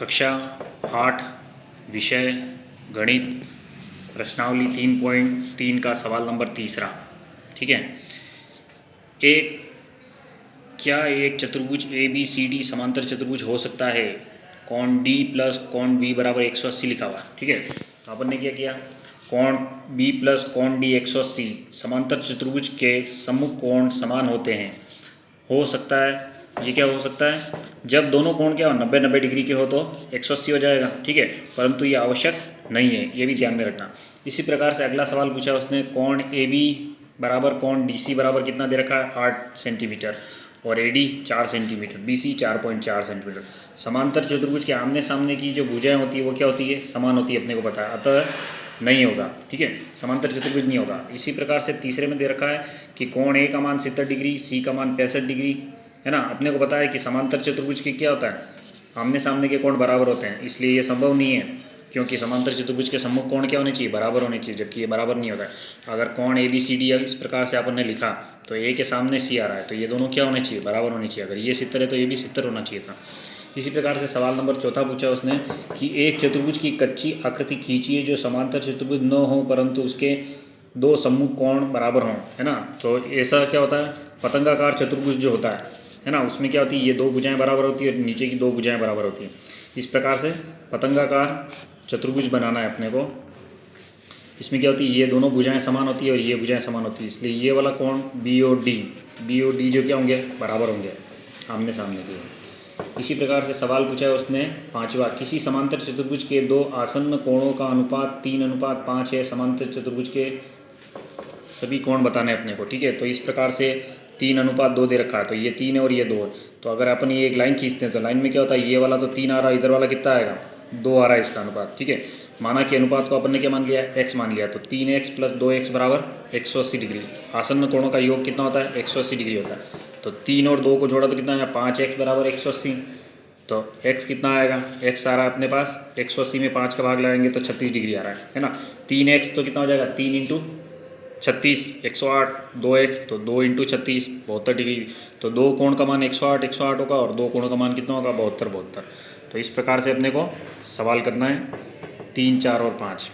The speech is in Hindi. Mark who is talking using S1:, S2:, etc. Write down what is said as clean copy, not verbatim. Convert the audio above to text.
S1: कक्षा 8 विषय गणित प्रश्नावली 3.3 का सवाल नंबर तीसरा। ठीक है। क्या एक चतुर्भुज ए बी सी डी समांतर चतुर्भुज हो सकता है? कोण डी प्लस कोण बी बराबर 180 लिखा हुआ। ठीक है। तो अपन ने क्या किया, कोण बी प्लस कोण डी 180 समांतर चतुर्भुज के सम्मुख कोण समान होते हैं। हो सकता है, ये क्या हो सकता है, जब दोनों कोण क्या हो 90-90 डिग्री के हो तो 180 हो जाएगा। ठीक है, परंतु ये आवश्यक नहीं है, ये भी ध्यान में रखना। इसी प्रकार से अगला सवाल पूछा उसने, कोण ए बी बराबर कोण डी सी बराबर कितना दे रखा है 8 सेंटीमीटर और A D 4 centimetre, B C 4.4 centimetre. समांतर चतुर्भुज के आमने सामने की जो भुजाएं होती है वो क्या होती है, समान होती है, अपने को पता है, अतः नहीं होगा। ठीक है, समांतर चतुर्भुज नहीं होगा। इसी प्रकार से तीसरे में दे रखा है कि कोण ए का मान 70 डिग्री, सी का मान 65 डिग्री, है ना। अपने को पता है कि समांतर चतुर्भुज के क्या होता है, आमने सामने के कोण बराबर होते हैं, इसलिए ये संभव नहीं है, क्योंकि समांतर चतुर्भुज के सम्मुख कोण क्या होने चाहिए, बराबर होने चाहिए, जबकि ये बराबर नहीं होता है। अगर कोण ए बी सी डी इस प्रकार से अपन ने लिखा तो ए के सामने सी आ रहा है, तो ये दोनों क्या होने चाहिए, बराबर होने चाहिए। अगर ये 70 है तो ये भी 70 होना चाहिए था। इसी प्रकार से सवाल नंबर चौथा पूछा उसने कि एक चतुर्भुज की कच्ची आकृति खींचिए जो समांतर चतुर्भुज न हो परंतु उसके दो सम्मुख कोण बराबर हों, है ना। तो ऐसा क्या होता है, पतंगाकार चतुर्भुज जो होता है ना, उसमें क्या होती है, ये दो भुजाएं बराबर होती है और नीचे की दो भुजाएं बराबर होती हैं। इस प्रकार से पतंगाकार चतुर्भुज बनाना है अपने को। इसमें क्या होती है, ये दोनों भुजाएं समान होती है और ये भुजाएं समान होती है, इसलिए ये वाला कोण बी और डी जो क्या होंगे, बराबर होंगे, आमने सामने के। इसी प्रकार से सवाल पूछा है उसने पांचवा, किसी समांतर चतुर्भुज के दो आसन्न कोणों का अनुपात 3:5 है। समांतर चतुर्भुज के सभी कोण बताने अपने को। ठीक है, तो इस प्रकार से 3:2 दे रखा है, तो ये 3 है और ये 2 है। तो अगर अपन ये एक लाइन खींचते हैं तो लाइन में क्या होता है, ये वाला तो 3 आ रहा है, इधर वाला कितना आएगा, 2 आ रहा है इसका अनुपात। ठीक है, माना कि अनुपात को अपन ने क्या मान लिया, x मान लिया, तो 3x + 2x बराबर 180 डिग्री। आसन्न कोणों का योग कितना होता है, 180 डिग्री होता है। तो 3 और 2 को जोड़ा तो कितना है, 5x बराबर 180। तो x कितना आएगा, x आ रहा है अपने पास, 180 में 5 का भाग लगाएंगे तो 36 डिग्री आ रहा है ना। 3x तो कितना हो जाएगा, 3 × 36 108, 2x तो 2 × 36 72 डिग्री। तो दो कोण का मान 108 होगा और दो कोणों का मान कितना होगा, 72। तो इस प्रकार से अपने को सवाल करना है 3, 4 और 5।